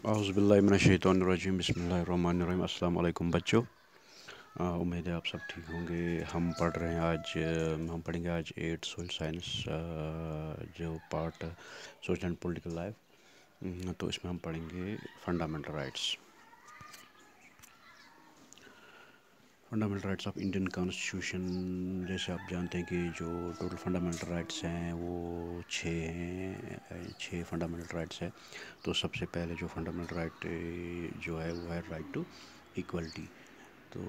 اعوذ باللہ من الشیطان الرجیم بسم اللہ الرحمن الرحیم السلام علیکم بچوں. امید ہے آپ سب ٹھیک ہوں گے. ہم پڑھیں گے آج 8 سوئل سائنس جو part social and political life. تو اس میں ہم پڑھیں گے fundamental rights. Fundamental rights of Indian constitution. جیسے آپ جانتے ہیں کہ جو ٹوٹل فنڈامنٹل رائٹس ہیں وہ 6 ہیں. 6 فنڈامنٹل رائٹس ہیں. تو سب سے پہلے جو فنڈامنٹل رائٹ جو ہے وہ ہے رائٹ ٹو ایکولٹی. تو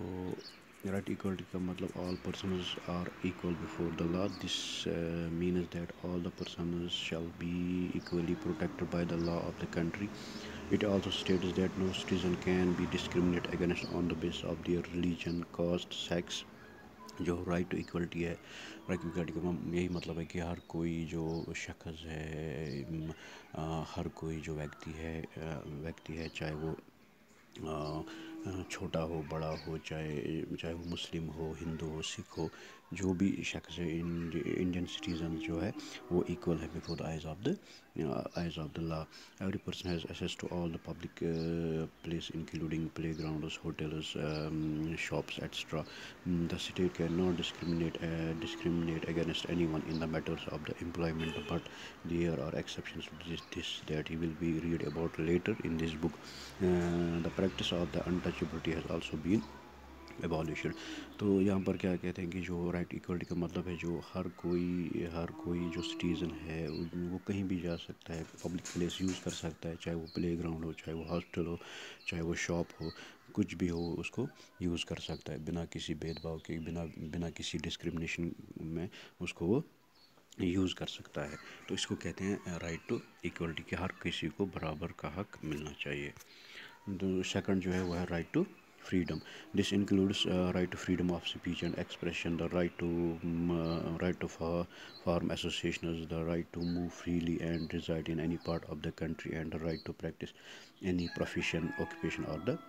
رائٹ ایکولٹی کا مطلب all persons are equal before the law. This means that all the persons shall be equally protected by the law of the country. It also states that no citizen can be discriminated against on the basis of their religion, caste, sex. جو right to equality ہے, right to equality کا یہی مطلب ہے کہ ہر کوئی جو شخص ہے, ہر کوئی جو ویکتی ہے چاہے وہ چھوٹا ہو بڑا ہو, چاہے وہ مسلم ہو, ہندو ہو, سکھ ہو, جو بھی شخص ہے انڈین سٹیزن جو ہے وہ ایکول ہے before the eyes of the law. Every person has access to all the public place including playgrounds, hotels, shops, etc. The state cannot discriminate against anyone in the matters of the employment, but there are exceptions to this that he will be read about later in this book. The practice of the untouchability has also been abolished. تو یہاں پر کیا کہتے ہیں کہ جو right equality کا مطلب ہے جو ہر کوئی جو سٹیزن ہے وہ کہیں بھی جا سکتا ہے, پبلک پلیس یوز کر سکتا ہے, چاہے وہ پلے گراؤنڈ ہو, چاہے وہ ہاسپٹل ہو, چاہے وہ شاپ ہو, کچھ بھی ہو اس کو یوز کر سکتا ہے بنا کسی بھید بھاؤ کے, بنا کسی ڈسکرمنیشن میں اس کو وہ یوز کر سکتا ہے. تو اس کو کہتے ہیں رائٹ ٹو ایکولٹی, کہ ہر کسی کو برابر کا حق ملنا چاہیے. سیکنڈ جو ہے وہ ہے right to freedom. This includes right to freedom of speech and expression, the right to form associations, the right to move freely and reside in any part of the country, and the right to practice any profession, occupation or the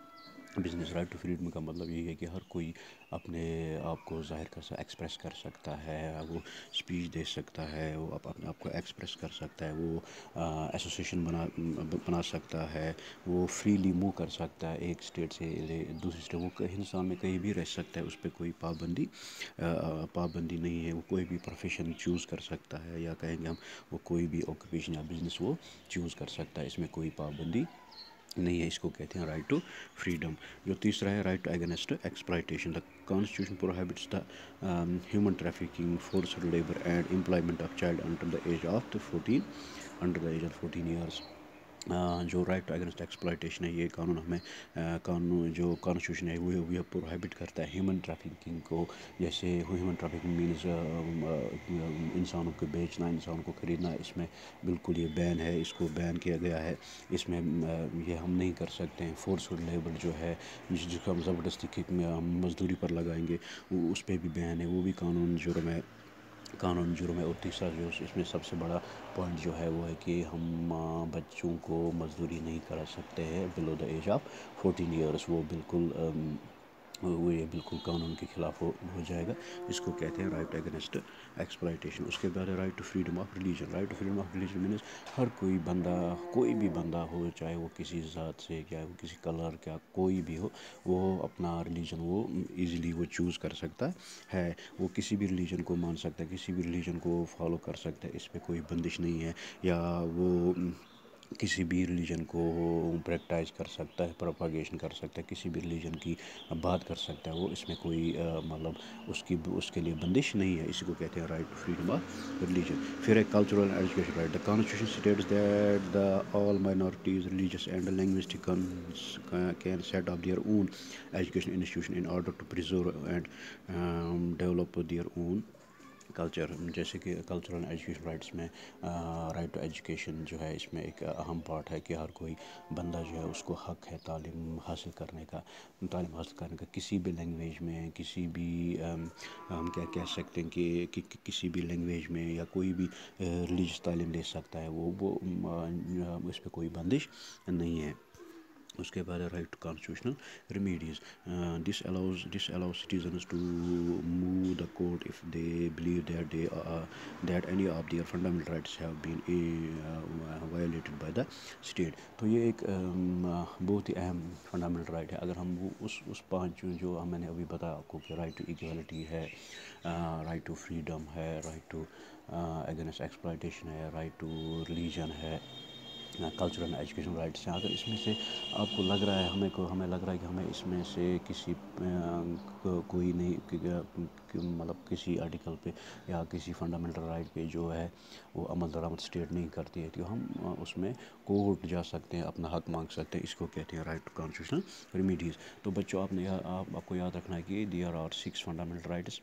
business. Right to freedom کا مطلب یہی ہے کہ ہر کوئی اپنے آپ کو ظاہر ایکسپریس کر سکتا ہے, وہ اسپیچ دے سکتا ہے, وہ اپنے آپ کو ایکسپریس کر سکتا ہے, وہ ایسوسیشن بنا سکتا ہے, وہ فریلی موو کر سکتا ہے ایک اسٹیٹ سے دوسری اسٹیٹ. وہ ہندوستان میں کہیں بھی رہ سکتا ہے, اس پہ کوئی پابندی نہیں ہے. وہ کوئی بھی پروفیشن چوز کر سکتا ہے, یا کہیں گے ہم وہ کوئی بھی آکوپیشن یا بزنس وہ چوز کر سکتا ہے, اس میں کوئی پابندی نہیں ہے. اس کو کہتے ہیں رائٹ ٹو فریڈم. جو تیسرا ہے right to against exploitation. The constitution prohibits the human trafficking, forced labour and employment of child under the age of 14 years. جو رائٹ ٹو اگینسٹ ایکسپلائٹیشن ہے, یہ قانون ہمیں جو کانسٹیٹیوشن ہے وہ پروہیبٹ کرتا ہے ہیومن ٹریفکنگ کو. جیسے ہیومن ٹریفکنگ مینز انسانوں کو بیچنا, انسانوں کو خریدنا, اس میں بالکل یہ بین ہے, اس کو بین کیا گیا ہے. اس میں یہ ہم نہیں کر سکتے ہیں. فورسڈ لیبر جو ہے جس کو ہم زبردستی مزدوری پر لگائیں گے, اس پہ بھی بین ہے, وہ بھی قانون جرم ہے. اور تیسرا جو اس میں سب سے بڑا پوائنٹ جو ہے وہ ہے کہ ہم بچوں کو مزدوری نہیں کرا سکتے ہیں بلو دا ایج آف 14 ایئرس. یہ بالکل قانون کے خلاف ہو جائے گا. اس کو کہتے ہیں رائٹ اگینسٹ ایکسپلائٹیشن. اس کے بعد ہے right to freedom of religion. Right to freedom of religion means ہر کوئی بھی بندہ ہو, چاہے وہ کسی ذات سے, چاہے وہ کسی کلر کا کوئی بھی ہو, وہ اپنا ریلیجن وہ ایزیلی وہ چوز کر سکتا ہے. وہ کسی بھی ریلیجن کو مان سکتا ہے, کسی بھی ریلیجن کو فالو کر سکتا ہے, اس پہ کوئی بندش نہیں ہے. یا وہ کسی بھی ریلیجن کو پریکٹائز کر سکتا ہے, پروپاگیشن کر سکتا ہے, کسی بھی ریلیجن کی بات کر سکتا ہے. وہ اس میں کوئی اس کے لیے بندش نہیں ہے. اسی کو کہتے ہیں right to freedom of religion. پھر ہے cultural and education right. The constitution states that the all minorities, religious and linguistic can set up their own education institution in order to preserve and develop their own culture. جیسے کہ cultural education rights میں right to education جو ہے, اس میں ایک اہم part ہے کہ ہر کوئی بندہ جو ہے اس کو حق ہے تعلیم حاصل کرنے کا, کسی بھی لینگویج میں, کسی بھی ہم کیا کہہ سکتے ہیں کہ کسی بھی لینگویج میں یا کوئی بھی ریلیجیس تعلیم لے سکتا ہے. وہ اس پہ کوئی بندش نہیں ہے. اس کے بعد right to constitutional remedies. This allows citizens to move the court if they believe that any of their fundamental rights have been violated by the state. تو یہ ایک بہت ہی اہم فنڈامنٹل رائٹ ہے. اگر ہم وہ اس 5 جو میں نے ابھی بتایا آپ کو کہ رائٹ ٹو ایکویلٹی ہے, رائٹ ٹو فریڈم ہے, رائٹ ٹو اگینسٹ ایکسپلائٹیشن ہے, رائٹ ٹو ریلیجن ہے, کلچرل اینڈ ایجوکیشن رائٹس ہیں, اگر اس میں سے آپ کو لگ رہا ہے ہمیں لگ رہا ہے کہ ہمیں اس میں سے کسی کوئی نہیں مطلب کسی آرٹیکل پہ یا کسی فنڈامنٹل رائٹ پہ جو ہے وہ عمل درآمد اسٹیٹ نہیں کرتی ہے, تو ہم اس میں کورٹ جا سکتے ہیں, اپنا حق مانگ سکتے ہیں. اس کو کہتے ہیں رائٹ ٹو کانسٹیٹیوشنل ریمیڈیز. تو بچوں آپ کو یاد رکھنا ہے کہ دیئر آر 6 فنڈامنٹل رائٹس.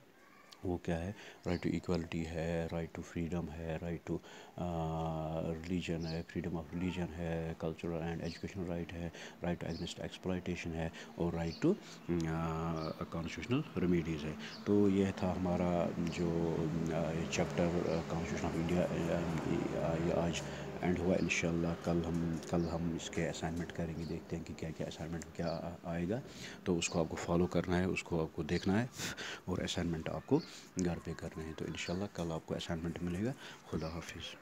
وہ کیا ہے؟ رائٹ ٹو ایکویلٹی ہے, رائٹ ٹو فریڈم ہے, رائٹ ٹو ریلیجن ہے, فریڈم آف ریلیجن ہے, کلچرل اینڈ ایجوکیشن رائٹ ہے, رائٹ ٹو اگینسٹ ایکسپلائٹیشن ہے, اور رائٹ ٹو کانسٹیٹیوشنل ریمیڈیز ہے. تو یہ تھا ہمارا جو چیپٹر کانسٹیٹیوشن آف انڈیا, یہ آج اینڈ ہوا. انشاءاللہ کل ہم اس کے اسائنمنٹ کریں گے, دیکھتے ہیں کہ کیا اسائنمنٹ کیا آئے گا. تو اس کو آپ کو فالو کرنا ہے, اس کو آپ کو دیکھنا ہے, اور اسائنمنٹ آپ کو گھر پہ کرنا ہے. تو انشاءاللہ کل آپ کو اسائنمنٹ ملے گا. خدا حافظ.